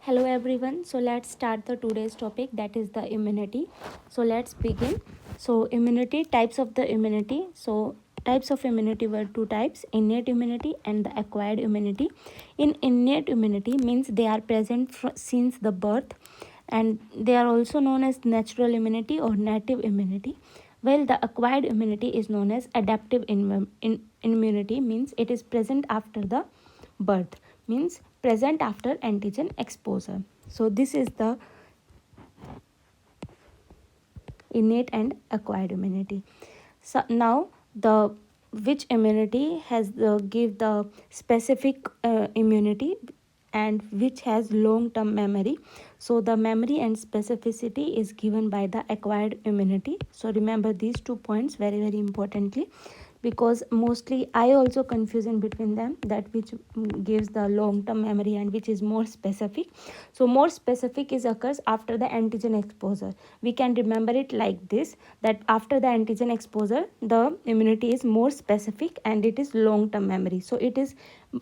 Hello everyone. So let's start the today's topic, that is the immunity. So let's begin. So immunity, types of the immunity. So types of immunity were two types, innate immunity and the acquired immunity. In innate immunity means they are present since the birth, and they are also known as natural immunity or native immunity. While the acquired immunity is known as adaptive immunity, means it is present after the birth, means present after antigen exposure. So this is the innate and acquired immunity. So now the which immunity has give the specific immunity and which has long term memory. So the memory and specificity is given by the acquired immunity. So remember these 2 points very importantly, because mostly I also confuse in between them, that which gives the long term memory and which is more specific. So more specific is occurs after the antigen exposure. We can remember it like this, that after the antigen exposure the immunity is more specific and it is long term memory. So it is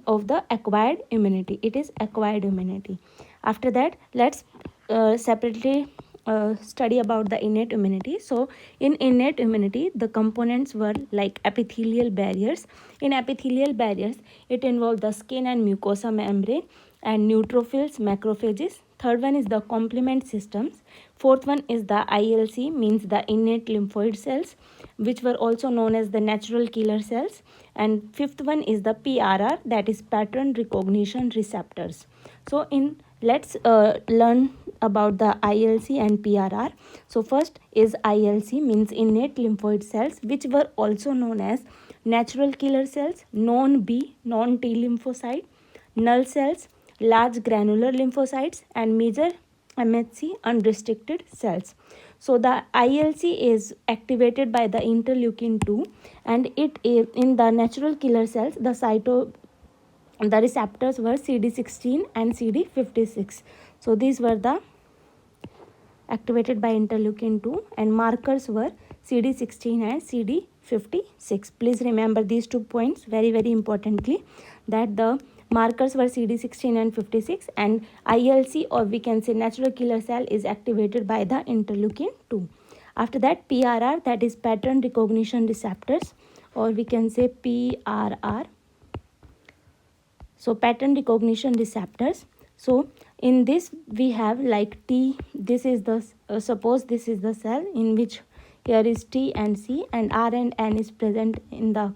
of the acquired immunity, it is acquired immunity. After that, let's separately study about the innate immunity. So in innate immunity the components were like epithelial barriers. In epithelial barriers it involved the skin and mucosa membrane and neutrophils, macrophages. Third one is the complement systems. Fourth one is the ILC, means the innate lymphoid cells, which were also known as the natural killer cells. And fifth one is the PRR, that is pattern recognition receptors. So in let's learn about the ILC and PRR. So first is ILC, means innate lymphoid cells, which were also known as natural killer cells, non-B, non-T lymphocyte, null cells, large granular lymphocytes, and major MHC unrestricted cells. So the ILC is activated by the interleukin 2, and it in the natural killer cells the receptors were CD16 and CD56. So these were the activated by interleukin 2, and markers were CD16 and CD56. Please remember these 2 points very importantly, that the markers were CD16 and 56, and ILC, or we can say natural killer cell, is activated by the interleukin 2. After that, PRR, that is pattern recognition receptors, or we can say PRR. So pattern recognition receptors. So in this we have like T, this is the suppose this is the cell in which here is T and C, and R and N is present in the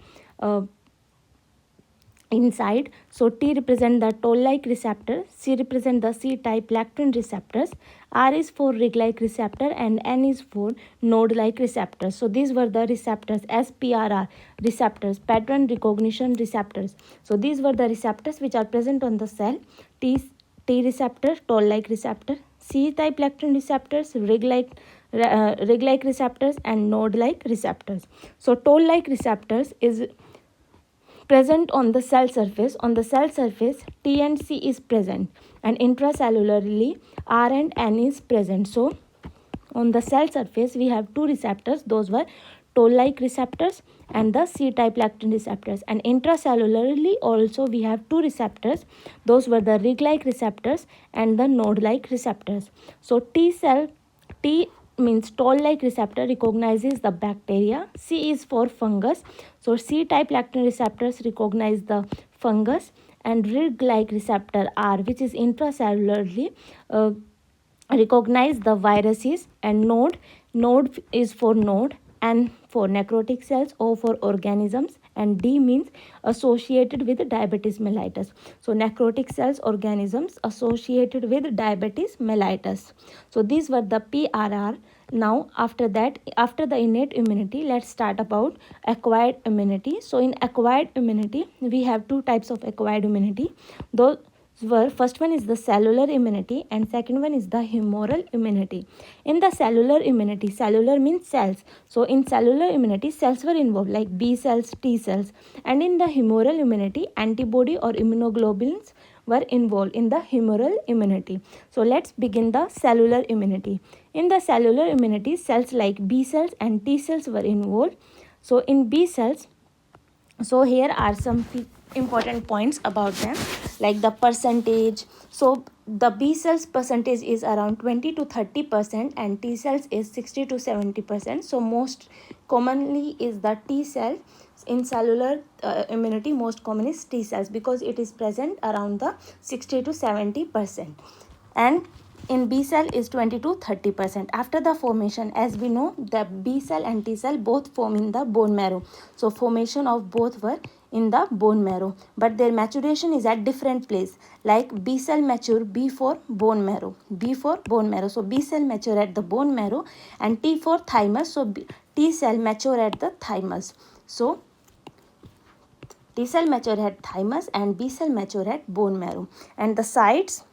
inside. So T represent the toll-like receptor, C represent the C-type lectin receptors, R is for rig-like receptor, and N is for node-like receptors. So these were the receptors, SPRR receptors, pattern recognition receptors. So these were the receptors which are present on the cell. T receptor, toll-like receptor, C-type lectin receptors, rig-like receptors, and node-like receptors. So toll-like receptors is present on the cell surface. On the cell surface, T and C is present, and intracellularly R and N is present. So on the cell surface we have two receptors, those were toll-like receptors and the C-type lectin receptors, and intracellularly also we have two receptors, those were the rig-like receptors and the node-like receptors. So T means toll-like receptor recognizes the bacteria, C is for fungus, so C-type lectin receptors recognize the fungus, and rig-like receptor R, which is intracellularly, recognize the viruses, and node is for node, and for necrotic cells, O for organisms, and D means associated with diabetes mellitus. So necrotic cells, organisms associated with diabetes mellitus. So these were the PRR. Now after that, after the innate immunity, let's start about acquired immunity. So in acquired immunity we have two types of acquired immunity. Those were, first one is the cellular immunity and second one is the humoral immunity. In the cellular immunity, cellular means cells, so in cellular immunity cells were involved like B cells, T cells, and in the humoral immunity antibody or immunoglobulins were involved in the humoral immunity. So let's begin the cellular immunity. In the cellular immunity, cells like B cells and T cells were involved. So in B cells, so here are some important points about them, like the percentage. So the B cells percentage is around 20 to 30% and T cells is 60 to 70%. So most commonly is the T cell. In cellular immunity, most common is T cells because it is present around the 60 to 70%. And in B cell is 20 to 30%. After the formation, as we know, the B cell and T cell both form in the bone marrow. So formation of both were in the bone marrow, but their maturation is at different place. Like B cell mature before bone marrow, before bone marrow. So B cell mature at the bone marrow, and T for thymus. So T cell mature at the thymus. So T cell mature at thymus and B cell mature at bone marrow. And the sites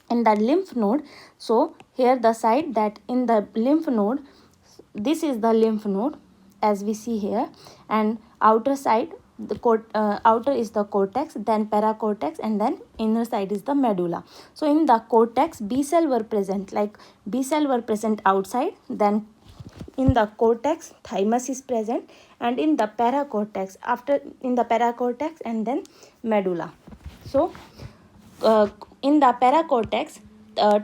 in the lymph node, so here the site that in the lymph node, this is the lymph node as we see here, and outer side, the outer is the cortex, then paracortex, and then inner side is the medulla. So in the cortex, B cell were present, like B cell were present outside, then in the cortex thymus is present, and in the paracortex, after in the paracortex, and then medulla. So in the paracortex,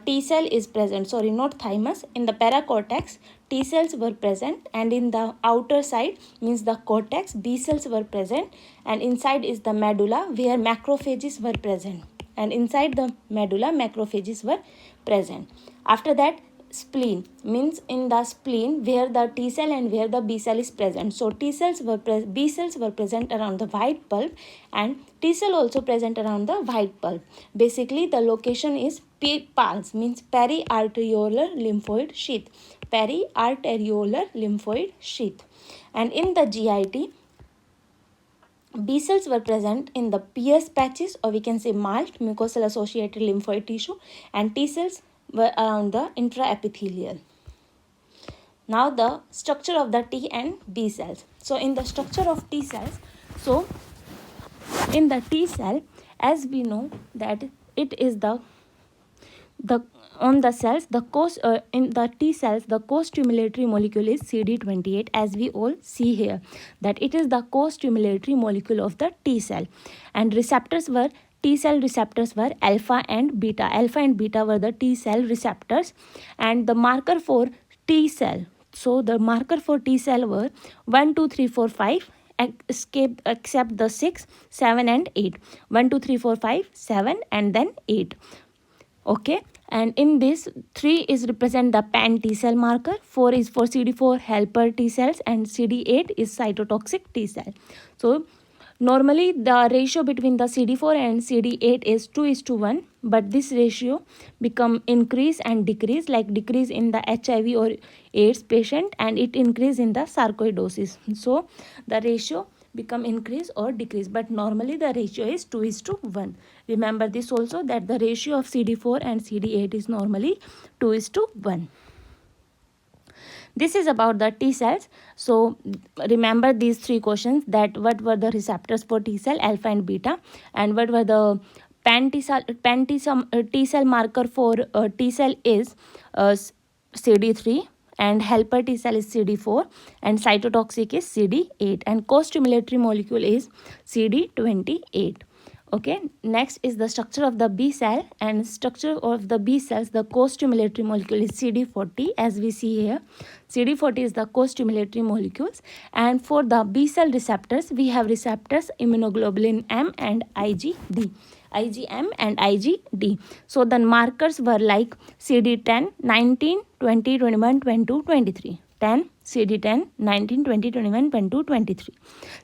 T cell is present, sorry, not thymus. In the paracortex, T cells were present, and in the outer side, means the cortex, B cells were present, and inside is the medulla where macrophages were present, and inside the medulla macrophages were present. After that, spleen, means in the spleen where the T cell and where the B cell is present. So B cells were present around the white pulp, and T cell also present around the white pulp. Basically the location is PALS, means periarteriolar lymphoid sheath, periarteriolar lymphoid sheath. And in the GIT, B cells were present in the Pierce patches, or we can say MALT, mucosal associated lymphoid tissue, and T cells were around the intraepithelial. Now the structure of the T and B cells. So in the structure of T cells, so in the T cell, as we know that it is the on the cells, the in the T cells, the co-stimulatory molecule is CD28, as we all see here, that it is the co-stimulatory molecule of the T cell. And receptors were, T cell receptors were alpha and beta. Alpha and beta were the T cell receptors, and the marker for T cell, so the marker for T cell were 1, 2, 3, 4, 5, except the 6, 7 and 8. 1, 2, 3, 4, 5, 7 and then 8. Okay, and in this 3 is represent the pan T cell marker, 4 is for CD4 helper T cells, and CD8 is cytotoxic T cell. So normally the ratio between the CD4 and CD8 is 2:1, but this ratio become increase and decrease, like decrease in the HIV or AIDS patient, and it increase in the sarcoidosis. So the ratio become increase or decrease, but normally the ratio is 2:1. Remember this also, that the ratio of CD4 and CD8 is normally 2:1. This is about the T cells. So remember these 3 questions, that what were the receptors for T cell, alpha and beta, and what were the T cell marker for T cell is CD3, and helper T cell is CD4, and cytotoxic is CD8, and co-stimulatory molecule is CD28. Okay, next is the structure of the B cell, and structure of the B cells, the co-stimulatory molecule is CD40, as we see here. CD40 is the co-stimulatory molecules, and for the B cell receptors, we have receptors immunoglobulin M and IgD. IgM and IgD. So the markers were like CD10, 19, 20, 21, 22, 23. 10, CD10, 19, 20, 21, 22, 23.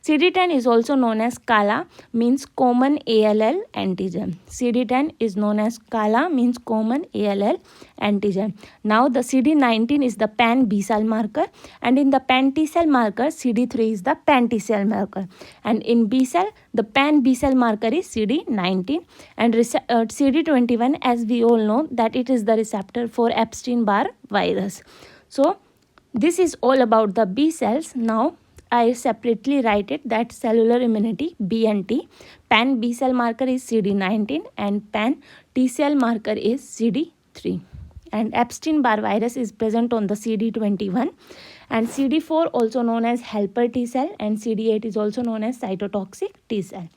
CD10 is also known as KALA, means common ALL antigen. CD10 is known as KALA, means common ALL antigen. Now the CD19 is the pan B cell marker, and in the pan T cell marker, CD3 is the pan T cell marker, and in B cell, the pan B cell marker is CD19, and CD21, as we all know, that it is the receptor for Epstein-Barr virus. So this is all about the B cells. Now I separately write it, that cellular immunity, B and T. Pan B cell marker is CD19 and pan T cell marker is CD3. And Epstein-Barr virus is present on the CD21, And CD4 also known as helper T cell, and CD8 is also known as cytotoxic T cell.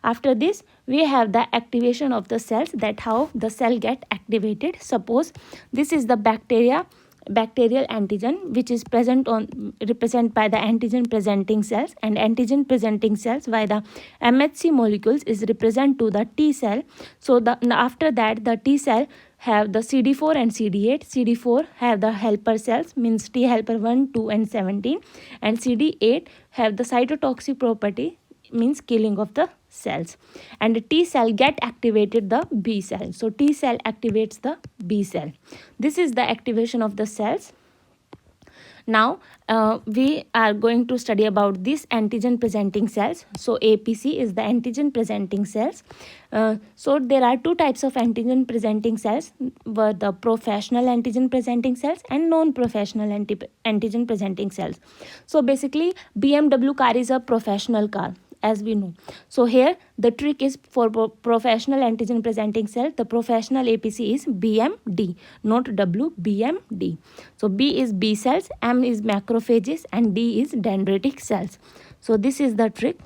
After this, we have the activation of the cells, that how the cell get activated. Suppose this is the bacterial antigen which is represented by the antigen presenting cells, and antigen presenting cells by the MHC molecules is represent to the T cell. So after that the T cell have the CD4 and CD8. CD4 have the helper cells, means T helper 1, 2 and 17, and CD8 have the cytotoxic property, means killing of the cells, and the T cell get activated the B cell. So T cell activates the B cell. This is the activation of the cells. Now we are going to study about this antigen presenting cells. So APC is the antigen presenting cells. So there are two types of antigen presenting cells, were the professional antigen presenting cells and non-professional antigen presenting cells. So basically BMW car is a professional car, as we know. So here the trick is for professional antigen presenting cell, the professional APC is BMD, not W, BMD. So B is B cells, M is macrophages, and D is dendritic cells. So this is the trick.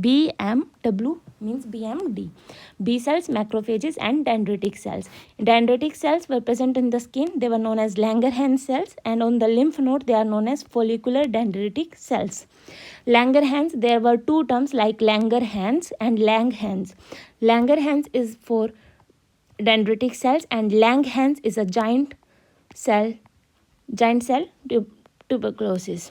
BMW means BMD. B cells, macrophages and dendritic cells. Dendritic cells were present in the skin. They were known as Langerhans cells, and on the lymph node they are known as follicular dendritic cells. Langerhans, there were two terms like Langerhans and Langhans. Langerhans is for dendritic cells and Langhans is a giant cell tuberculosis.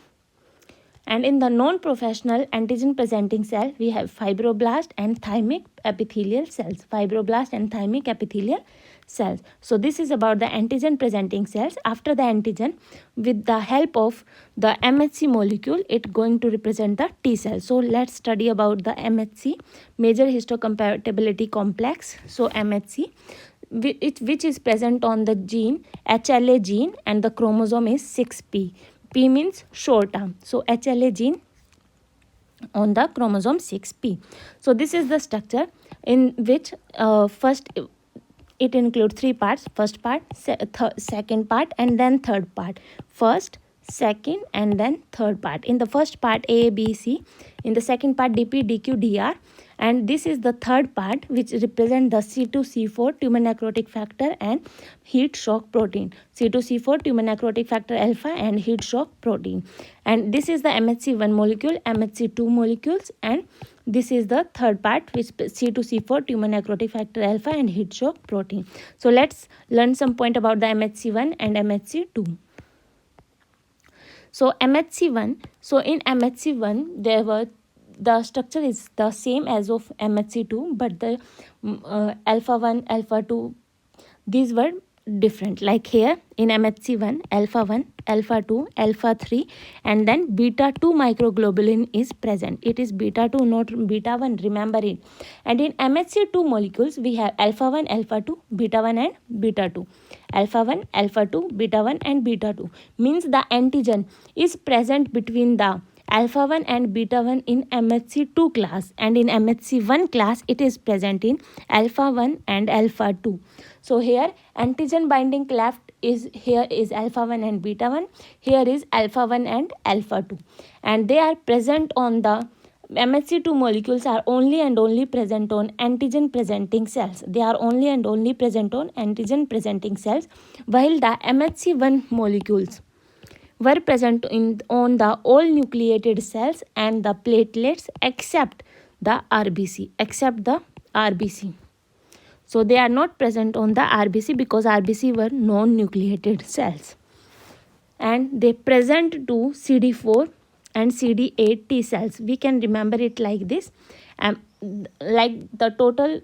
And in the non-professional antigen presenting cell, we have fibroblast and thymic epithelial cells. Fibroblast and thymic epithelial cells. So this is about the antigen presenting cells. After the antigen, with the help of the MHC molecule, it going to represent the T cell. So let's study about the MHC, major histocompatibility complex. So MHC, which is present on the gene HLA gene, and the chromosome is 6p. P means short arm. So HLA gene on the chromosome 6p. So this is the structure in which first it includes three parts. First part, second part, and then third part. First, second, and then third part. In the first part A, B, C. In the second part DP, DQ, DR. And this is the third part which represent the C2C4 tumor necrotic factor and heat shock protein. C2C4 tumor necrotic factor alpha and heat shock protein. And this is the MHC1 molecule, MHC2 molecules, and this is the third part which C2C4 tumor necrotic factor alpha and heat shock protein. So let's learn some point about the MHC1 and MHC2. So MHC1, so in MHC1 there were the structure is the same as of MHC2, but the alpha 1, alpha 2, these were different. Like here in MHC1, alpha 1, alpha 2, alpha 3, and then beta 2 microglobulin is present. It is beta 2, not beta 1, remember it. And in MHC2 molecules, we have alpha 1, alpha 2, beta 1 and beta 2. Alpha 1, alpha 2, beta 1 and beta 2. Means the antigen is present between the alpha 1 and beta 1 in MHC2 class, and in MHC1 class it is present in alpha 1 and alpha 2. So here antigen binding cleft is, here is alpha 1 and beta 1, here is alpha 1 and alpha 2, and they are present on the MHC2 molecules are only and only present on antigen presenting cells. They are only and only present on antigen presenting cells, while the MHC1 molecules were present on the all nucleated cells and the platelets except the RBC. So they are not present on the RBC because RBC were non-nucleated cells. And they present to CD4 and CD8 T cells. We can remember it like this. Like the total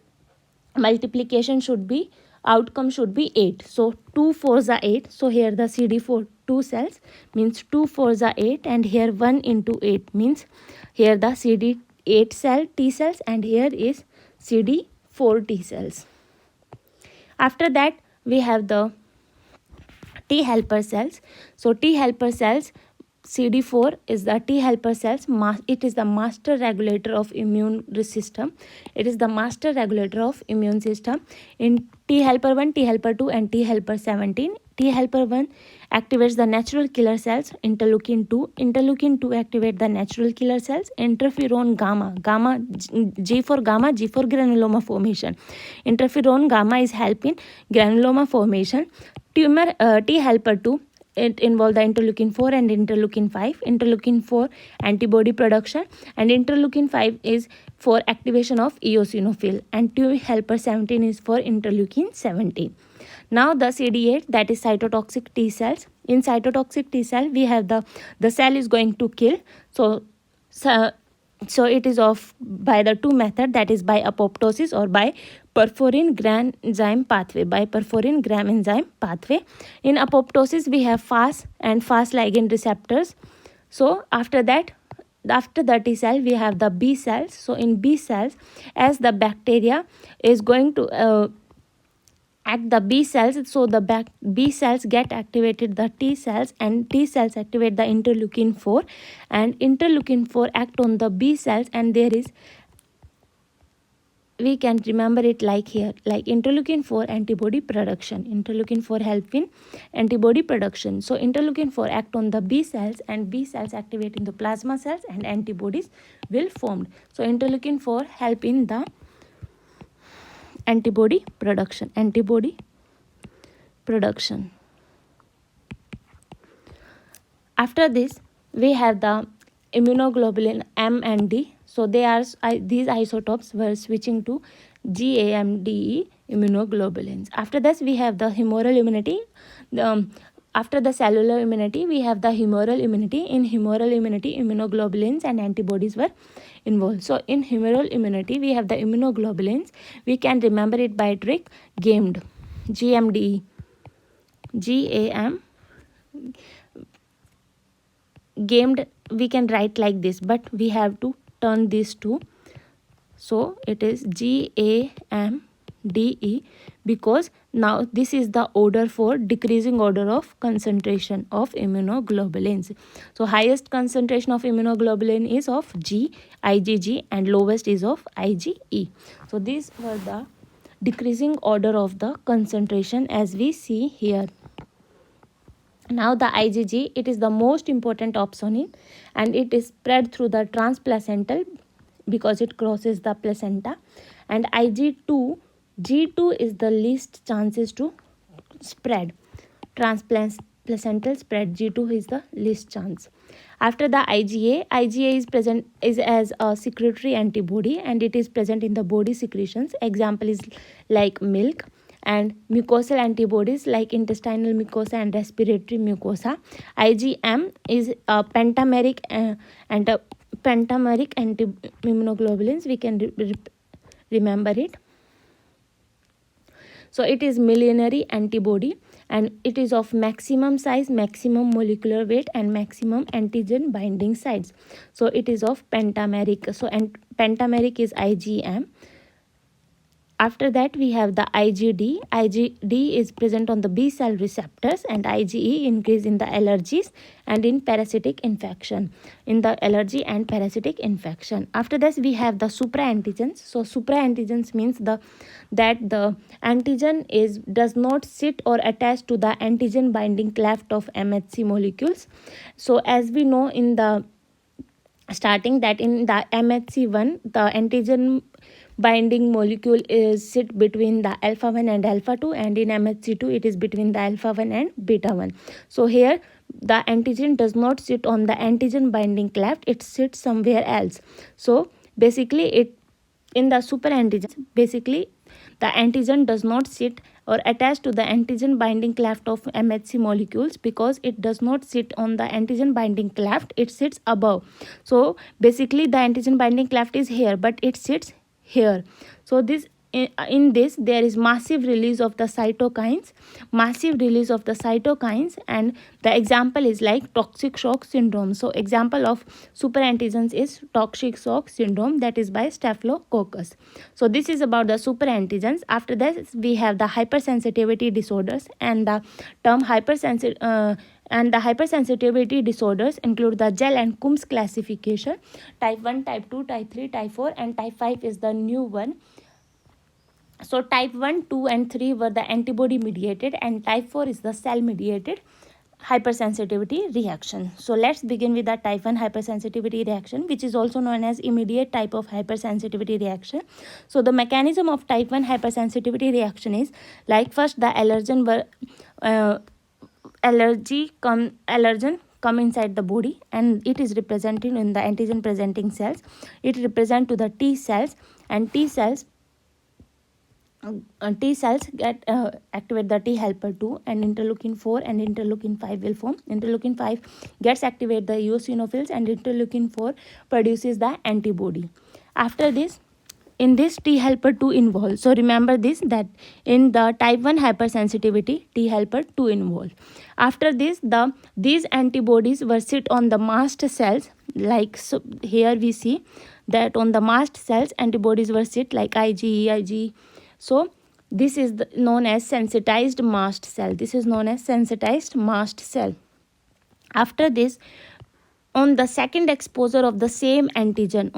multiplication should be, outcome should be 8. So 2 4s are 8. So here the CD4 2 cells means 2 4s are 8, and here 1 into 8 means here the CD8 cell T cells, and here is CD4 T cells. After that we have the T helper cells. So T helper cells CD4 is the T helper cells. It is the master regulator of immune system. It is the master regulator of immune system. In T helper 1, T helper 2 and T helper 17. T helper 1 activates the natural killer cells. Interleukin 2. Interleukin 2 activate the natural killer cells. Interferon gamma. G for gamma, G for granuloma formation. Interferon gamma is helping granuloma formation. T helper 2, it involves the interleukin 4 and interleukin 5. Interleukin 4 antibody production and interleukin 5 is for activation of eosinophil, and T helper 17 is for interleukin 17. Now the CD8, that is cytotoxic T cells. In cytotoxic T cell we have the cell is going to kill. So it is of by the two method, that is by apoptosis or by perforin gram enzyme pathway. By perforin gram enzyme pathway. In apoptosis we have Fas and Fas ligand receptors. So after that, after the T cell we have the B cells. So in B cells, as the bacteria is going to act the B cells, so the B cells get activated the T cells, and T cells activate the interleukin 4, and interleukin 4 act on the B cells, and there is, we can remember it like here, like interleukin 4 antibody production. Interleukin 4 help in antibody production. So interleukin 4 act on the B cells, and B cells activate in the plasma cells, and antibodies will formed. So interleukin 4 help in the antibody production. After this we have the immunoglobulin M and D. So these isotopes were switching to GAMDE immunoglobulins. After this we have the humoral immunity. After the cellular immunity we have the humoral immunity. In humoral immunity, immunoglobulins and antibodies were involved. So in humoral immunity we have the immunoglobulins. We can remember it by trick GAMD, GMDE, GAM. GAMD we can write like this, but we have to turn these two. So it is GAMDE, because now this is the order for decreasing order of concentration of immunoglobulins. So highest concentration of immunoglobulin is of G, IgG, and lowest is of IgE. So these were the decreasing order of the concentration as we see here. Now the IgG, it is the most important opsonin, and it is spread through the transplacental because it crosses the placenta. And Ig2, G2 is the least chances to spread. Transplacental spread, G2 is the least chance. After the IgA, IgA is present is as a secretory antibody, and it is present in the body secretions. Example is like milk. And mucosal antibodies like intestinal mucosa and respiratory mucosa. IgM is a pentameric anti-immunoglobulins. We can remember it. So it is millenary antibody, and it is of maximum size, maximum molecular weight, and maximum antigen binding sites. So it is of pentameric. So pentameric is IgM. After that we have the IgD. IgD is present on the B cell receptors, and IgE increase in the allergies and in parasitic infection. In the allergy and parasitic infection. After this we have the supraantigens. So supraantigens means that the antigen does not sit or attach to the antigen binding cleft of MHC molecules. So as we know in the starting that in the MHC1 the antigen binding molecule is sit between the alpha 1 and alpha 2, and in MHC2 it is between the alpha 1 and beta 1. So here the antigen does not sit on the antigen binding cleft, it sits somewhere else. So basically it in the superantigens, basically the antigen does not sit or attach to the antigen binding cleft of MHC molecules, because it does not sit on the antigen binding cleft, it sits above. So basically the antigen binding cleft is here, but it sits here. So this in this there is massive release of the cytokines, and the example is like toxic shock syndrome. So example of superantigens is toxic shock syndrome, that is by staphylococcus. So this is about the superantigens. After this we have the hypersensitivity disorders, and the term And the hypersensitivity disorders include the Gell and Coombs classification. Type 1, type 2, type 3, type 4, and type 5 is the new one. So type 1, 2 and 3 were the antibody mediated, and type 4 is the cell mediated hypersensitivity reaction. So let's begin with the type 1 hypersensitivity reaction, which is also known as immediate type of hypersensitivity reaction. So the mechanism of type 1 hypersensitivity reaction is like, first the allergen come inside the body, and it is represented in the antigen presenting cells. It represent to the T cells, and T cells get activate the T helper 2, and interleukin 4 and interleukin 5 will form. Interleukin 5 gets activate the eosinophils, and interleukin 4 produces the antibody. After this, in this T helper 2 involved. So remember this, that in the type 1 hypersensitivity, T helper 2 involved. After this, these antibodies were sit on the mast cells, like so. Here we see that on the mast cells antibodies were sit like IgE. So this is known as sensitized mast cell. This is known as sensitized mast cell. After this, on the second exposure of the same antigen,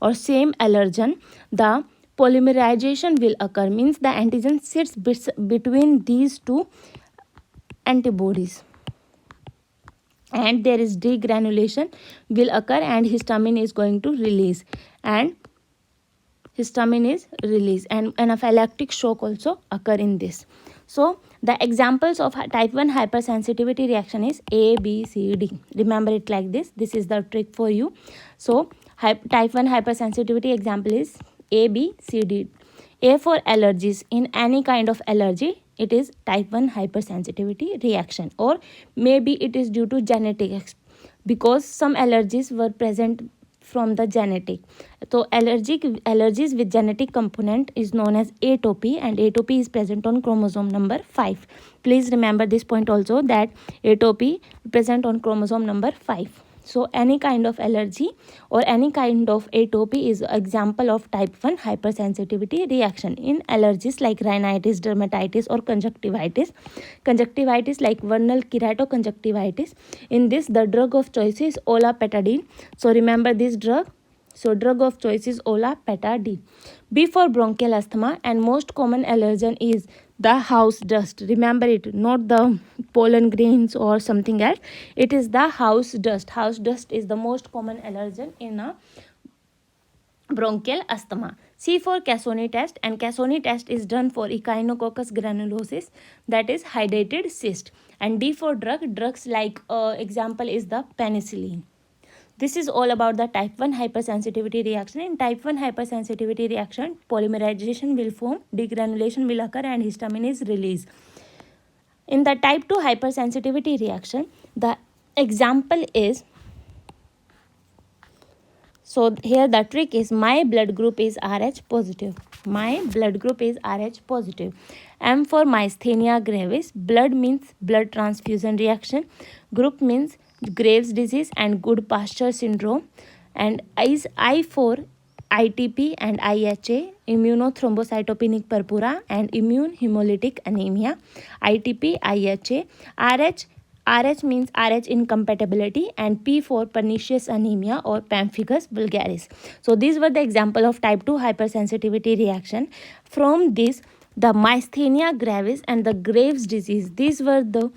or same allergen, the polymerization will occur. Means the antigen sits between these two antibodies, and there is degranulation will occur, and histamine is going to release, and anaphylactic shock also occur in this. So the examples of type 1 hypersensitivity reaction is A, B, C, D. Remember it like this. This is the trick for you. So type 1 hypersensitivity example is A, B, C, D. A for allergies. In any kind of allergy, it is type 1 hypersensitivity reaction, or maybe it is due to genetics, because some allergies were present from the genetic. So allergies with genetic component is known as atopy, and atopy is present on chromosome number 5. Please remember this point also, that atopy present on chromosome number 5. So any kind of allergy or any kind of atopy is example of type 1 hypersensitivity reaction. In allergies like rhinitis, dermatitis or conjunctivitis like vernal keratoconjunctivitis, in this the drug of choice is olapatadine. So remember this drug. So drug of choice is olapatadine. B for bronchial asthma, and most common allergen is the house dust. Remember it, not the pollen grains or something else. It is the house dust. House dust is the most common allergen in a bronchial asthma. C for Cassoni test, and Cassoni test is done for Echinococcus granulosis, that is hydrated cyst. And D for drugs like example is the penicillin. This is all about the type 1 hypersensitivity reaction. In type 1 hypersensitivity reaction, polymerization will form, degranulation will occur, and histamine is released. In the type 2 hypersensitivity reaction, the example is, so here the trick is, my blood group is Rh positive. M for myasthenia gravis. Blood means blood transfusion reaction. Group means Graves' disease and Goodpasture syndrome. And I for ITP and IHA, immunothrombocytopenic purpura and immune hemolytic anemia. ITP, IHA. RH means RH incompatibility, and P for pernicious anemia or pemphigus vulgaris. So these were the example of type 2 hypersensitivity reaction. From this, the myasthenia gravis and the Graves' disease, these were the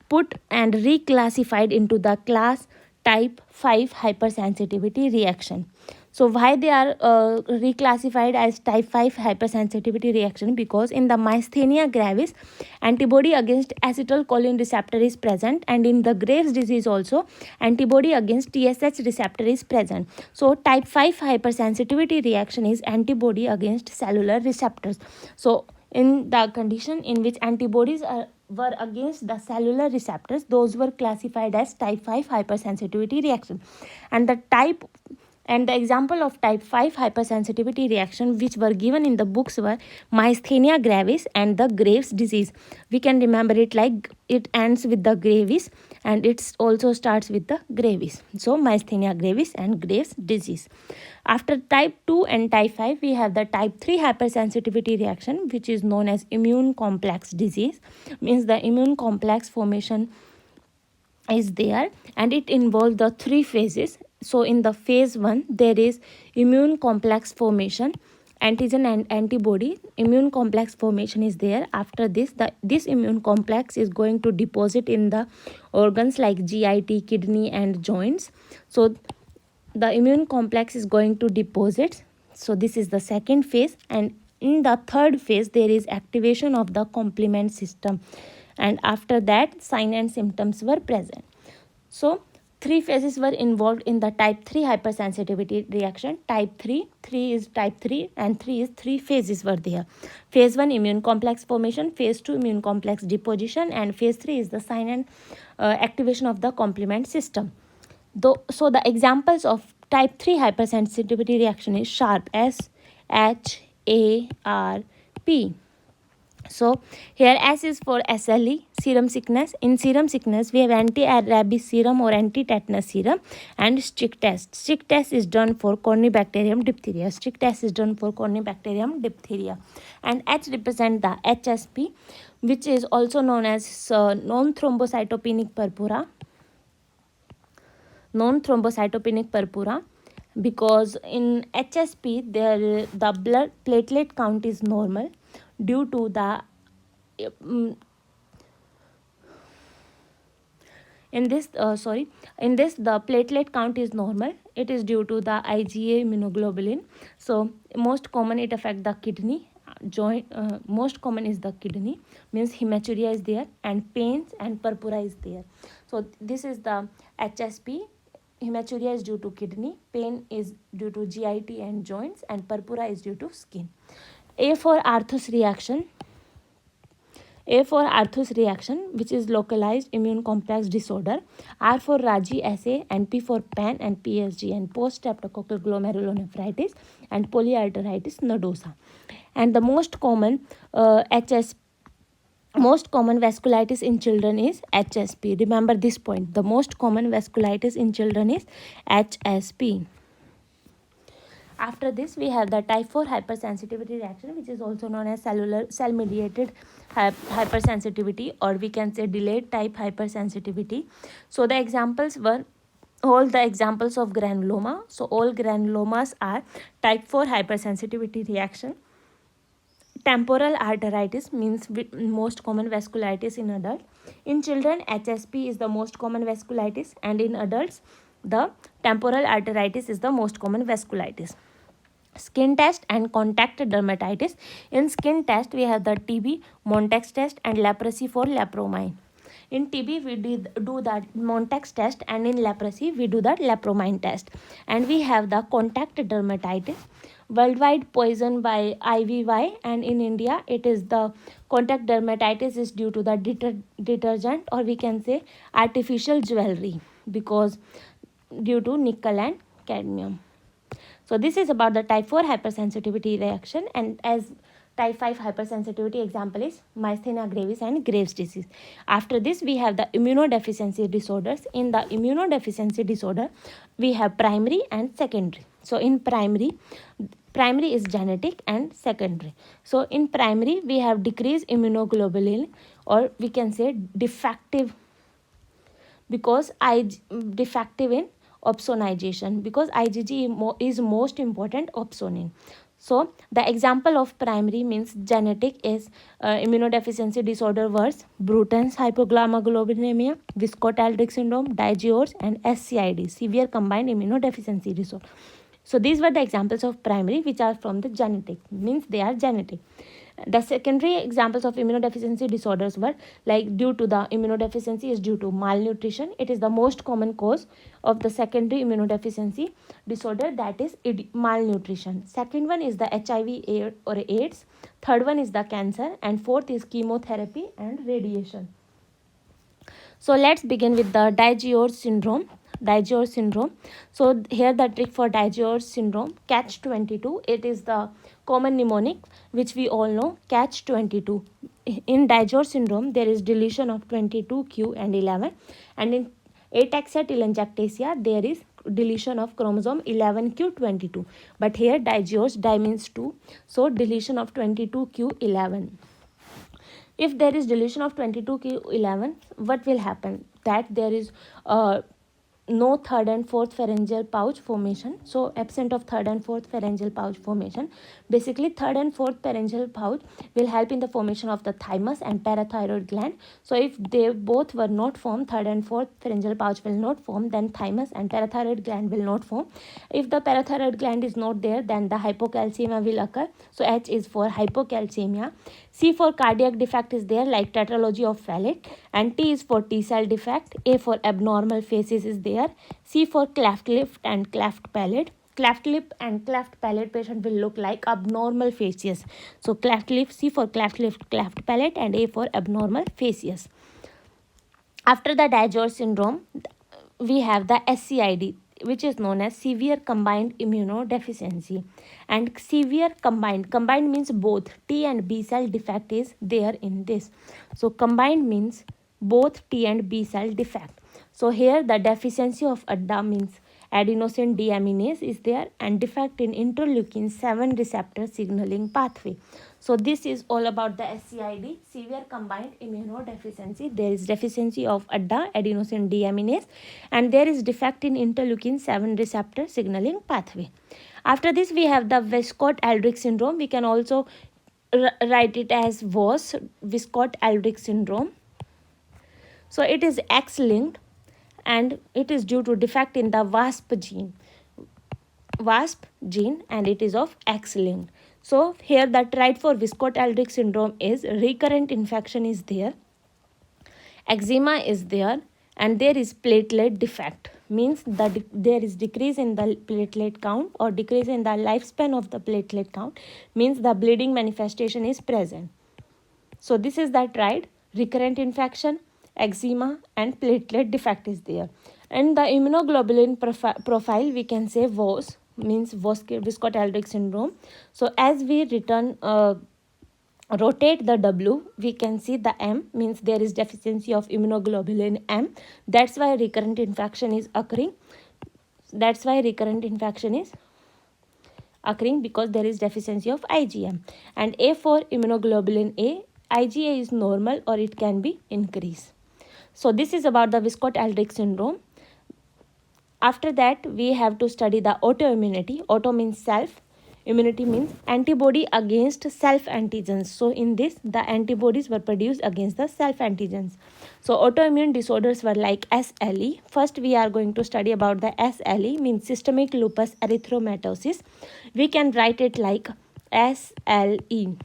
put and reclassified into the class type 5 hypersensitivity reaction. So why they are reclassified as type 5 hypersensitivity reaction? Because in the myasthenia gravis, antibody against acetylcholine receptor is present, and in the Graves' disease also, antibody against TSH receptor is present. So type 5 hypersensitivity reaction is antibody against cellular receptors. So in the condition in which antibodies were against the cellular receptors, those were classified as type 5 hypersensitivity reaction. And the type And the example of type 5 hypersensitivity reaction which were given in the books were myasthenia gravis and the Graves disease. We can remember it like it ends with the Gravis and it also starts with the Gravis. So myasthenia gravis and Graves disease. After type 2 and type 5, we have the type 3 hypersensitivity reaction which is known as immune complex disease. Means the immune complex formation is there and it involves the three phases. So in the phase 1 there is immune complex formation, antigen and antibody immune complex formation is there. After this, this immune complex is going to deposit in the organs like GIT, kidney and joints. So the immune complex is going to deposit. So this is the second phase, and in the third phase there is activation of the complement system, and after that sign and symptoms were present. So three phases were involved in the type 3 hypersensitivity reaction. Type 3 is type 3 and 3 is 3 phases were there. Phase 1 immune complex formation, phase 2 immune complex deposition, and phase 3 is the sign and activation of the complement system. So the examples of type 3 hypersensitivity reaction is SHARP, SHARP. So here S is for SLE, serum sickness. In serum sickness, we have anti-rabies serum or anti-tetanus serum and stick test. Stick test is done for Corynebacterium diphtheria. Stick test is done for Corynebacterium diphtheria. And H represent the HSP, which is also known as non-thrombocytopenic purpura. Non-thrombocytopenic purpura, because in HSP the blood platelet count is normal due to the in this the platelet count is normal. It is due to the IgA immunoglobulin. So most common it affect the kidney joint. Most common is the kidney, means hematuria is there and pains and purpura is there. So this is the HSP. Hematuria is due to kidney, pain is due to GIT and joints, and purpura is due to skin. A for Arthus reaction. A for Arthus reaction, which is localized immune complex disorder. R for Raji assay, and P for PAN and PSG, and post-streptococcal glomerulonephritis and polyarteritis nodosa. And the most common most common vasculitis in children is HSP. Remember this point. The most common vasculitis in children is HSP. After this, we have the type 4 hypersensitivity reaction, which is also known as cell mediated hypersensitivity, or we can say delayed type hypersensitivity. So the examples were all the examples of granuloma. So all granulomas are type 4 hypersensitivity reaction. Temporal arteritis means most common vasculitis in adults. In children, HSP is the most common vasculitis, and in adults, the temporal arteritis is the most common vasculitis. Skin test and contact dermatitis. In skin test, we have the TB, Montex test, and leprosy for lepromine. In TB, we do that Montex test, and in leprosy, we do that lepromine test. And we have the contact dermatitis, worldwide poison by IVY, and in India, it is the contact dermatitis is due to the detergent, or we can say artificial jewelry, because due to nickel and cadmium. So this is about the type 4 hypersensitivity reaction, and as type 5 hypersensitivity example is myasthenia gravis and Graves disease. After this, we have the immunodeficiency disorders. In the immunodeficiency disorder, we have primary and secondary. So in primary is genetic and secondary. So in primary, we have decreased immunoglobulin, or we can say defective, because defective in opsonization, because IgG is most important opsonin. So the example of primary means genetic is immunodeficiency disorder was Bruton's hypogammaglobulinemia, Visco-Talrich syndrome, Digeorge, and SCID, severe combined immunodeficiency disorder. So these were the examples of primary, which are from the genetic, means they are genetic. The secondary examples of immunodeficiency disorders were like due to the immunodeficiency is due to malnutrition. It is the most common cause of the secondary immunodeficiency disorder, that is malnutrition. Second one is the HIV or AIDS. Third one is the cancer, and fourth is chemotherapy and radiation. So let's begin with the Digeorge syndrome. DiGeorge syndrome. So here the trick for DiGeorge syndrome, catch-22, it is the common mnemonic which we all know, catch-22. In DiGeorge syndrome there is deletion of 22q and 11, and in ataxia-telangiectasia there is deletion of chromosome 11q22, but here DiGeorge, di means 2, so deletion of 22q11. If there is deletion of 22q11, what will happen? That there is no third and fourth pharyngeal pouch formation. So absent of third and fourth pharyngeal pouch formation. Basically third and fourth pharyngeal pouch will help in the formation of the thymus and parathyroid gland. So if they both were not formed, third and fourth pharyngeal pouch will not form, then thymus and parathyroid gland will not form. If the parathyroid gland is not there, then the hypocalcemia will occur. So H is for hypocalcemia. C for cardiac defect is there, like tetralogy of Fallot, and T is for T cell defect. A for abnormal facies is there. C for cleft lip and cleft palate. Cleft lip and cleft palate patient will look like abnormal facies. So cleft lip, C for cleft lip, cleft palate, and A for abnormal facies. After the DiGeorge syndrome, we have the SCID, which is known as severe combined immunodeficiency. And severe combined means both T and B cell defect is there in this. So combined means both T and B cell defect. So here the deficiency of ADA means adenosine deaminase is there, and defect in interleukin 7 receptor signaling pathway. So this is all about the SCID, severe combined immunodeficiency. There is deficiency of ADA, adenosine deaminase, and there is defect in interleukin 7 receptor signaling pathway. After this we have the Wiskott-Aldrich syndrome. We can also write it as VOS, Wiskott-Aldrich syndrome. So it is X-linked, and it is due to defect in the WASP gene, and it is of X-linked. So here the trait for Wiskott-Aldrich syndrome is recurrent infection is there, eczema is there, and there is platelet defect, means that there is decrease in the platelet count or decrease in the lifespan of the platelet count, means the bleeding manifestation is present. So this is the trait, recurrent infection, eczema, and platelet defect is there. And the immunoglobulin profile we can say VOS, means Wiskott-Aldrich syndrome. So as we rotate the W, we can see the M, means there is deficiency of immunoglobulin M. That's why recurrent infection is occurring. Because there is deficiency of IgM. And A for immunoglobulin A, IgA is normal or it can be increased. So this is about the Wiskott-Aldrich syndrome. After that we have to study the autoimmunity. Auto means self, immunity means antibody against self antigens. So in this the antibodies were produced against the self antigens. So autoimmune disorders were like SLE. First we are going to study about the SLE, means systemic lupus erythematosus. We can write it like SLE.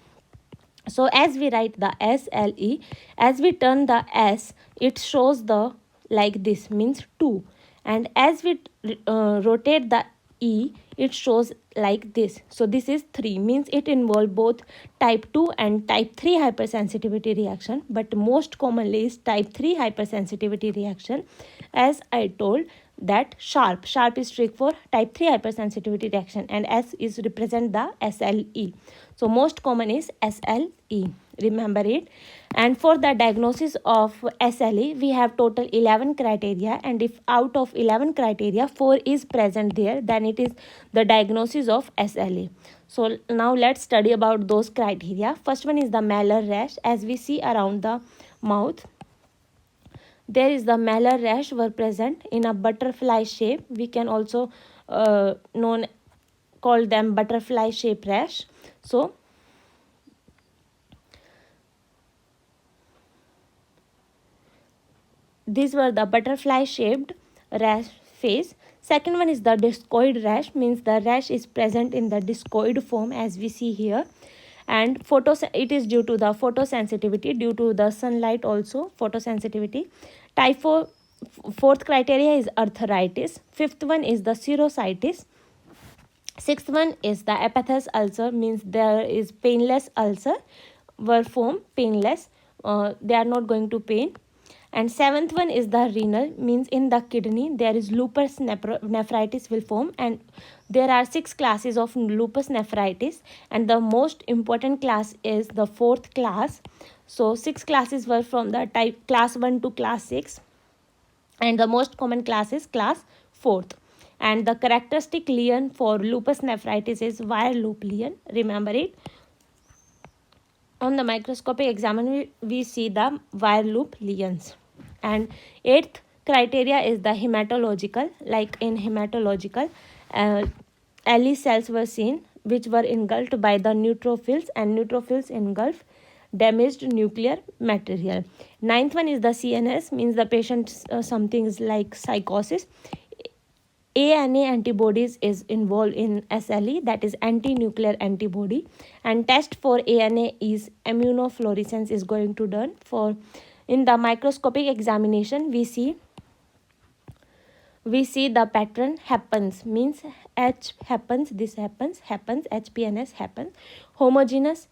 So as we write the SLE, as we turn the S, it shows the like this, means 2. And as we rotate the E, it shows like this. So this is 3, means it involves both type 2 and type 3 hypersensitivity reaction. But most commonly is type 3 hypersensitivity reaction. As I told that sharp is strict for type 3 hypersensitivity reaction, and S is represent the SLE. So most common is SLE. Remember it. And for the diagnosis of SLE, we have total 11 criteria, and if out of 11 criteria 4 is present there, then it is the diagnosis of SLE. So now let's study about those criteria. First one is the malar rash. As we see around the mouth, there is the malar rash were present in a butterfly shape. We can also call them butterfly shape rash. So these were the butterfly shaped rash face. Second one is the discoid rash, means the rash is present in the discoid form as we see here. And it is due to the photosensitivity, due to the sunlight also, photosensitivity. Fourth criteria is arthritis. Fifth one is the serositis. Sixth one is the epithesis ulcer, means there is painless ulcer were formed, painless. They are not going to pain. And seventh one is the renal, means in the kidney there is lupus nephritis will form, and there are 6 classes of lupus nephritis, and the most important class is the 4th class. So 6 classes were from the type class 1 to class 6, and the most common class is class 4th. And the characteristic lesion for lupus nephritis is wire loop lesion. Remember it. On the microscopic examination, we see the wire loop lesions. And 8th criteria is the hematological. Like in hematological, LE cells were seen which were engulfed by the neutrophils, and neutrophils engulf damaged nuclear material. 9th one is the CNS, means the patient something is like psychosis. ANA antibodies is involved in SLE, that is anti-nuclear antibody, and test for ANA is immunofluorescence is going to done. For in the microscopic examination, we see the pattern happens, means H happens, this happens, HPNS happens. Homogeneous,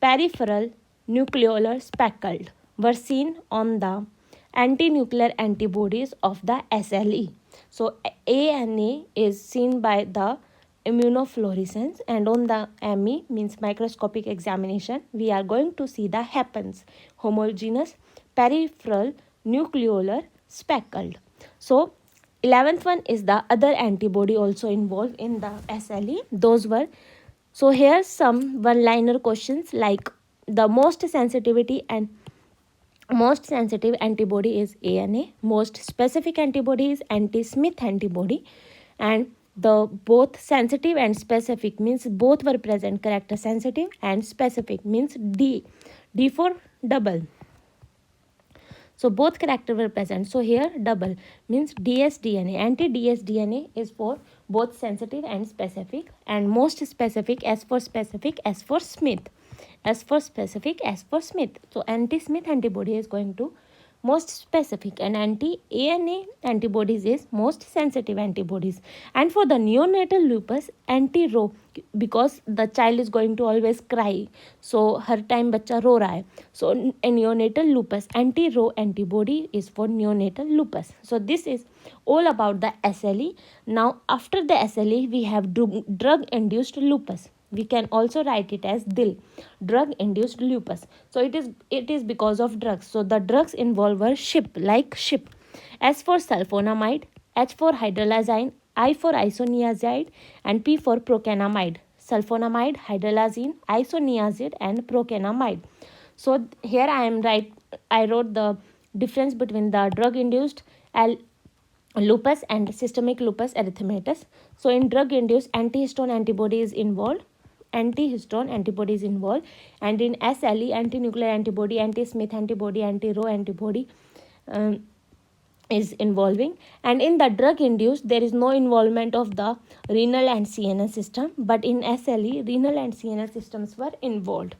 peripheral, nucleolar, speckled were seen on the anti-nuclear antibodies of the SLE. So ANA is seen by the immunofluorescence, and on the ME, means microscopic examination, we are going to see the happens, homogeneous, peripheral, nucleolar, speckled. So 11th one is the other antibody also involved in the SLE. Those were, so here's some one-liner questions like the most sensitivity and most sensitive antibody is ANA, most specific antibody is anti-Smith antibody, and the both sensitive and specific means both were present, character sensitive and specific means D for double. So both character were present. So here double means dsDNA. Anti-dsDNA is for both sensitive and specific, and most specific, S for specific, S for Smith. S for specific, S for Smith. So anti-Smith antibody is going to most specific, and anti-ANA antibodies is most sensitive antibodies. And for the neonatal lupus, anti-Rho, because the child is going to always cry, so her time bachcha ro raha hai, so a neonatal lupus, anti-Rho antibody is for neonatal lupus. So this is all about the SLE. Now after the SLE, we have drug induced lupus. We can also write it as DIL, drug induced lupus. So it is because of drugs. So the drugs involved were SHIP. S for sulfonamide, H for hydralazine, I for isoniazid, and P for procanamide. Sulfonamide, hydralazine, isoniazid, and procanamide. So here I wrote the difference between the drug induced lupus and systemic lupus erythematosus. So in drug induced, antihistone antibody is involved. And in SLE, anti-nuclear antibody, anti-Smith antibody, anti-Rho antibody is involving. And in the drug induced, there is no involvement of the renal and CNS system, but in SLE, renal and CNS systems were involved.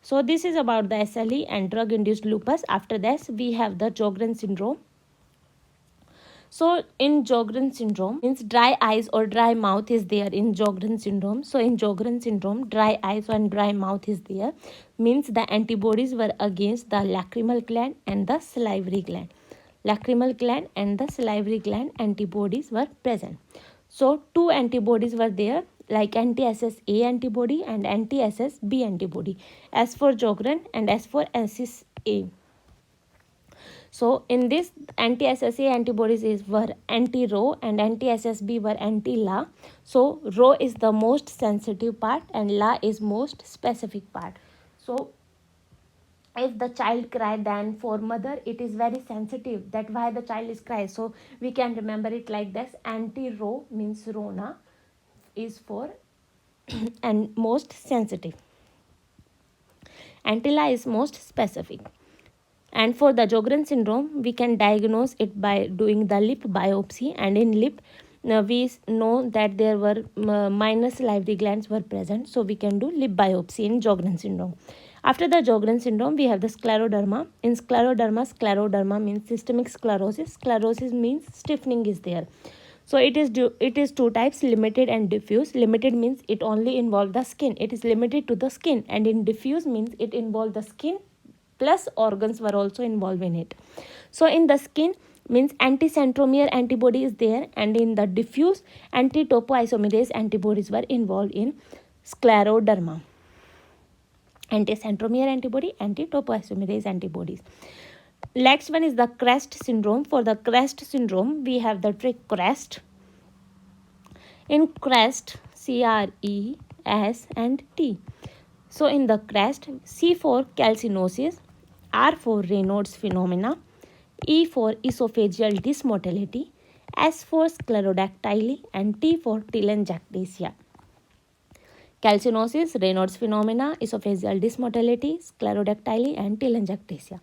So this is about the SLE and drug induced lupus. After this, we have the Sjogren syndrome. So in Sjogren syndrome, means dry eyes or dry mouth is there in Sjogren syndrome. So in Sjogren syndrome, dry eyes and dry mouth is there, means the antibodies were against the lacrimal gland and the salivary gland. Lacrimal gland and the salivary gland antibodies were present. So 2 antibodies were there, like anti-SS-A antibody and anti-SS-B antibody, S for Sjogren and S for SS-A. So in this, anti-SSA antibodies were anti-Rho and anti-SSB were anti-La. So Rho is the most sensitive part and La is most specific part. So if the child cry, then for mother it is very sensitive, that why the child is crying. So we can remember it like this: anti-Rho means Rona is for and most sensitive. Anti-La is most specific. And for the Sjogren syndrome, we can diagnose it by doing the lip biopsy. And in lip, we know that there were minor salivary glands were present. So we can do lip biopsy in Sjogren syndrome. After the Sjogren syndrome, we have the scleroderma. In scleroderma means systemic sclerosis. Sclerosis means stiffening is there. So it is 2 types, limited and diffuse. Limited means it only involves the skin. It is limited to the skin. And in diffuse means it involves the skin plus organs were also involved in it. So in the skin means anti-centromere antibody is there, and in the diffuse anti-topoisomerase antibodies were involved in scleroderma. Anti-centromere antibody, anti-topoisomerase antibodies. Next one is the CREST syndrome. For the CREST syndrome, we have the trick CREST. In CREST, C-R-E-S and T. So in the CREST, C for calcinosis, R for Raynaud's phenomena, E for esophageal dysmotility, S for sclerodactyly, and T for telangiectasia. Calcinosis, Raynaud's phenomena, esophageal dysmotility, sclerodactyly, and telangiectasia.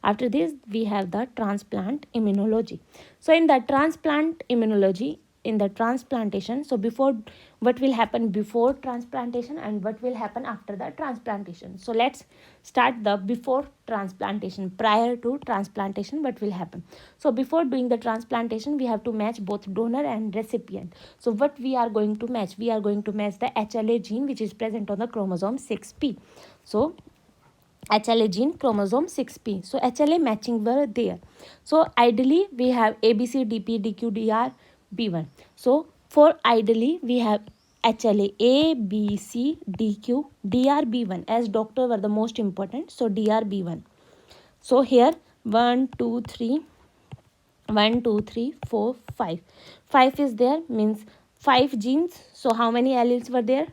After this, we have the transplant immunology. So in the transplant immunology, in the transplantation, so before, what will happen before transplantation and what will happen after the transplantation. So let's start the before transplantation. Prior to transplantation, what will happen? So before doing the transplantation, we have to match both donor and recipient. So what we are going to match? We are going to match the HLA gene which is present on the chromosome 6p. So HLA gene chromosome 6p. So HLA matching were there. So ideally we have ABC, DP, DQ, DR, B1. So for ideally we have HLA A, B, C, DQ, DR, B1 as doctor were the most important. So DR, B1. So here 1, 2, 3, 1, 2, 3, 4, 5. 5 is there, means 5 genes. So how many alleles were there?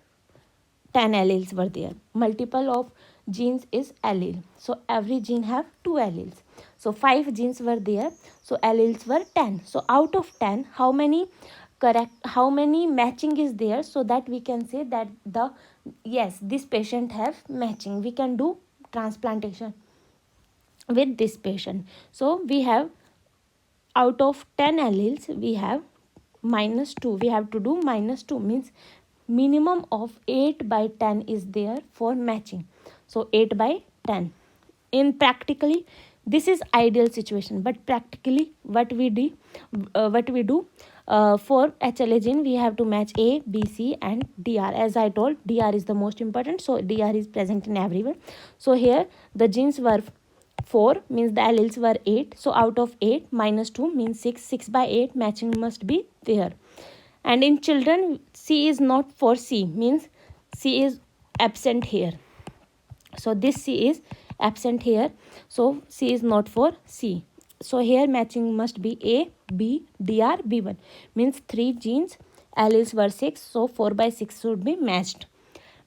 10 alleles were there. Multiple of genes is allele. So every gene have 2 alleles. So 5 genes were there. So alleles were 10. So out of 10, how many matching is there, so that we can say that this patient have matching. We can do transplantation with this patient. So we have out of 10 alleles, we have -2. We have to do -2, means minimum of 8 by 10 is there for matching. So 8 by 10. In practically, this is ideal situation, but practically what we do for HLA gene, we have to match A, B, C and DR. As I told, DR is the most important, so DR is present in everyone. So here the genes were 4, means the alleles were 8. So out of 8, -2 means 6. 6 by 8 matching must be there. And in children, C is not for C, means C is absent here. So this C is absent here. So C is not for C. So here matching must be A, B, DR, B1. Means 3 genes, alleles were 6. So 4 by 6 should be matched.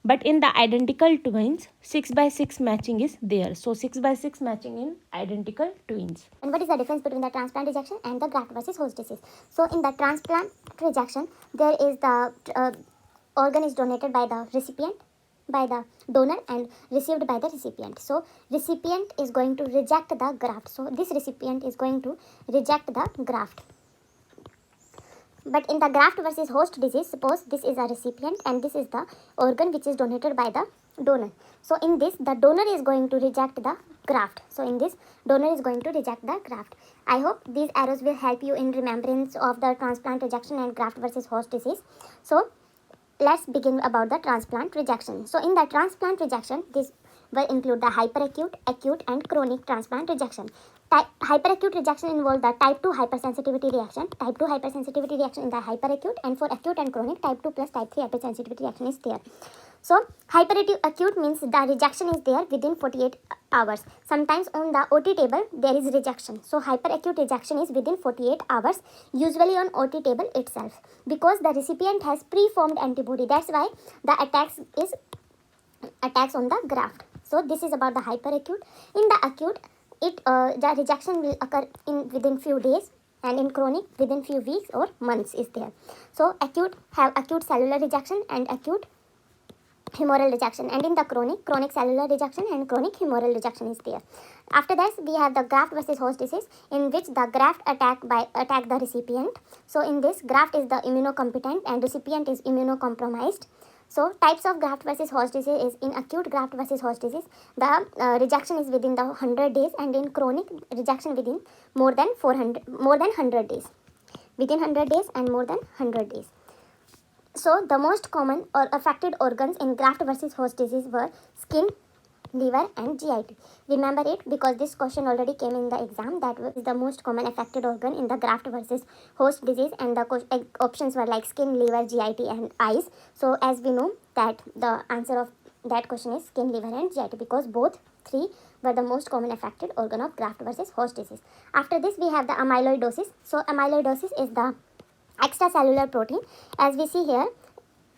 But in the identical twins, 6 by 6 matching is there. So 6 by 6 matching in identical twins. And what is the difference between the transplant rejection and the graft versus host disease? So in the transplant rejection, there is the organ is donated by the recipient, by the donor, and received by the recipient. So recipient is going to reject the graft. So this recipient is going to reject the graft. But in the graft versus host disease, suppose this is a recipient and this is the organ which is donated by the donor. So in this, the donor is going to reject the graft. So in this, donor is going to reject the graft. I hope these arrows will help you in remembrance of the transplant rejection and graft versus host disease. So let's begin about the transplant rejection. So in the transplant rejection, this will include the hyperacute, acute and chronic transplant rejection. Hyperacute rejection involves the type 2 hypersensitivity reaction. Type 2 hypersensitivity reaction in the hyperacute, and for acute and chronic, type 2 plus type 3 hypersensitivity reaction is there. So hyperacute means the rejection is there within 48 hours. Sometimes on the OT table there is rejection. So hyperacute rejection is within 48 hours, usually on OT table itself, because the recipient has preformed antibody. That's why the attacks on the graft. So this is about the hyperacute. In the acute, the rejection will occur within few days, and in chronic within few weeks or months is there. So acute have acute cellular rejection and acute humoral rejection, and in the chronic cellular rejection and chronic humoral rejection is there. After that, we have the graft versus host disease, in which the graft attack the recipient. So in this, graft is the immunocompetent and recipient is immunocompromised. So types of graft versus host disease is: in acute graft versus host disease, the rejection is within the 100 days, and in chronic, rejection within more than 100 days. Within 100 days and more than 100 days. So the most common or affected organs in graft versus host disease were skin, liver and GIT. Remember it because this question already came in the exam. That was the most common affected organ in the graft versus host disease, and the options were like skin, liver, GIT and eyes. So as we know that the answer of that question is skin, liver and GIT because both three were the most common affected organ of graft versus host disease. After this we have the amyloidosis. So amyloidosis is the extracellular protein. As we see here,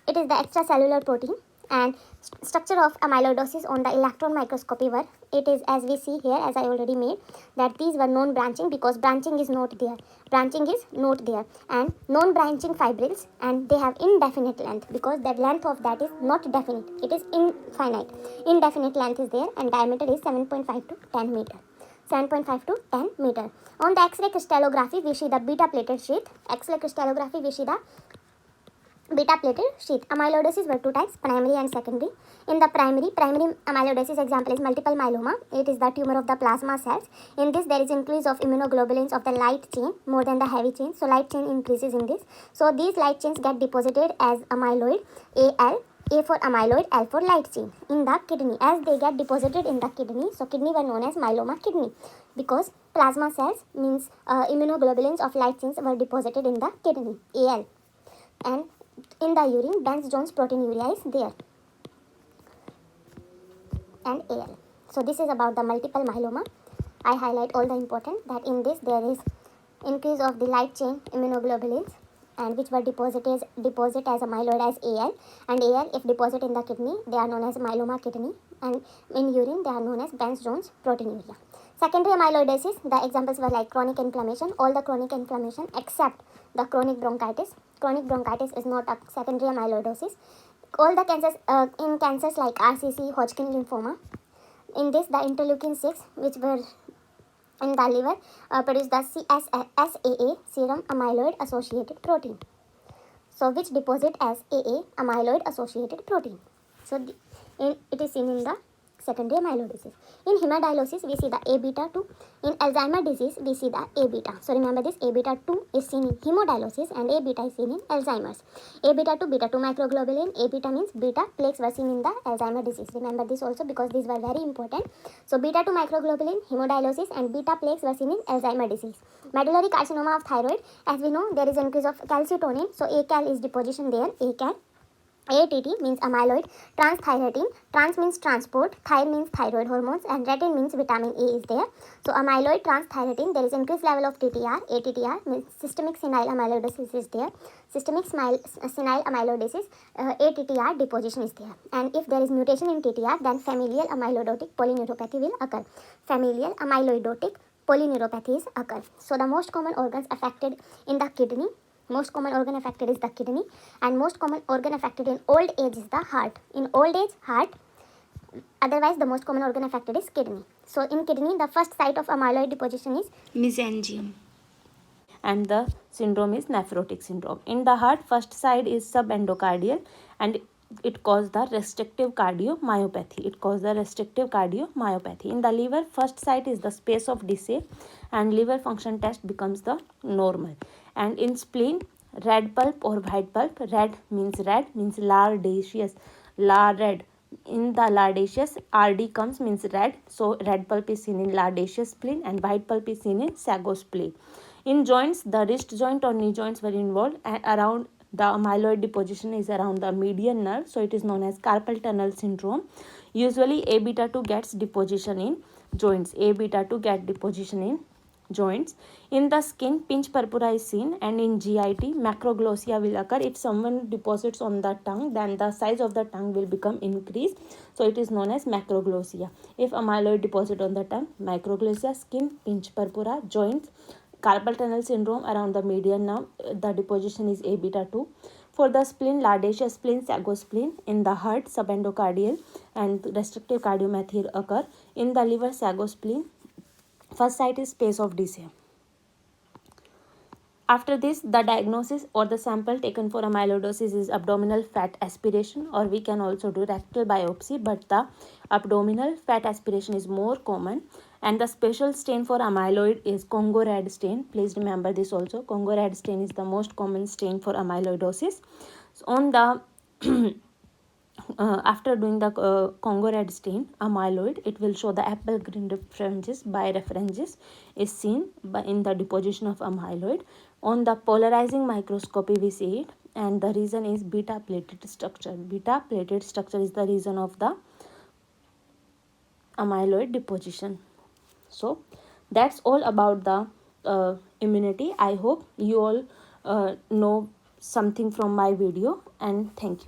it is the extracellular protein, and structure of amyloidosis on the electron microscopy were, it is as we see here, as I already made, that these were non-branching because branching is not there. Branching is not there, and non-branching fibrils, and they have indefinite length because the length of that is not definite. It is infinite. Indefinite length is there, and diameter is 7.5 to 10 meter. 7.5 to 10 meter. On the X-ray crystallography, we see the beta-plated sheath. X-ray crystallography, we see the beta-plated sheath. Amyloidosis were two types, primary and secondary. In the primary amyloidosis example is multiple myeloma. It is the tumor of the plasma cells. In this, there is increase of immunoglobulins of the light chain more than the heavy chain. So light chain increases in this. So these light chains get deposited as amyloid, AL. A for amyloid, L for light chain in the kidney. As they get deposited in the kidney, so kidney were known as myeloma kidney because plasma cells means immunoglobulins of light chains were deposited in the kidney, AL. And in the urine, Bence-Jones proteinuria is there, and AL. So this is about the multiple myeloma. I highlight all the important that in this there is increase of the light chain immunoglobulins, and which were deposit as amyloid as AL, and AL if deposit in the kidney they are known as myeloma kidney, and in urine they are known as Bence-Jones proteinuria. Secondary amyloidosis, the examples were like chronic inflammation, all the chronic inflammation except the chronic bronchitis. Chronic bronchitis is not a secondary amyloidosis. All the cancers, in cancers like RCC, Hodgkin lymphoma, in this the interleukin 6 which were in the liver produce the SAA, serum amyloid associated protein. So which deposit as AA, amyloid associated protein. So it is seen in the secondary amyloidosis. In hemodialysis, we see the A beta 2. In Alzheimer disease, we see the A beta. So remember this, A beta 2 is seen in hemodialysis and A beta is seen in Alzheimer's. A beta 2, beta 2 microglobulin. A beta means beta plaques were seen in the Alzheimer disease. Remember this also because these were very important. So beta 2 microglobulin, hemodialysis and beta plaques were seen in Alzheimer disease. Medullary carcinoma of thyroid, as we know there is increase of calcitonin. So ACAL is deposition there, ACAL. ATT means amyloid, transthyretin, trans means transport, thyre means thyroid hormones, and retin means vitamin A is there. So amyloid, transthyretin, there is increased level of TTR, ATTR means systemic senile amyloidosis is there. Systemic senile amyloidosis, ATTR deposition is there. And if there is mutation in TTR, then familial amyloidotic polyneuropathy will occur. Familial amyloidotic polyneuropathies occur. So the most common organs affected in the kidney. Most common organ affected is the kidney, and most common organ affected in old age is the heart. In old age, heart. Otherwise, the most common organ affected is kidney. So in kidney, the first site of amyloid deposition is mesangium, and the syndrome is nephrotic syndrome. In the heart, first side is subendocardial, and it causes the restrictive cardiomyopathy. In the liver, first site is the space of Dissay, and liver function test becomes the normal. And in spleen, red pulp or white pulp. Red means lardaceous, red. In the lardaceous, RD comes means red. So red pulp is seen in lardaceous spleen and white pulp is seen in sago spleen. In joints, the wrist joint or knee joints were involved, and around the amyloid deposition is around the median nerve. So it is known as carpal tunnel syndrome. Usually A beta 2 gets deposition in joints. In the skin, pinch purpura is seen, and in GIT, macroglossia will occur. If someone deposits on the tongue, then the size of the tongue will become increased. So it is known as macroglossia. If amyloid deposit on the tongue, macroglossia, skin, pinch purpura, joints, carpal tunnel syndrome around the median nerve, the deposition is A beta 2. For the spleen, lardaceous spleen, sago spleen. In the heart, subendocardial and restrictive cardiomyopathy occur. In the liver, sago spleen. First site is space of Dissay. After this, the diagnosis or the sample taken for amyloidosis is abdominal fat aspiration, or we can also do rectal biopsy, but the abdominal fat aspiration is more common. And the special stain for amyloid is Congo red stain. Please remember this also. Congo red stain is the most common stain for amyloidosis. So on the after doing the Congo red stain amyloid, it will show the apple green references by references is seen in the deposition of amyloid. On the polarizing microscopy we see it, and the reason is beta plated structure. Beta plated structure is the reason of the amyloid deposition. So that's all about the immunity. I hope you all know something from my video, and thank you.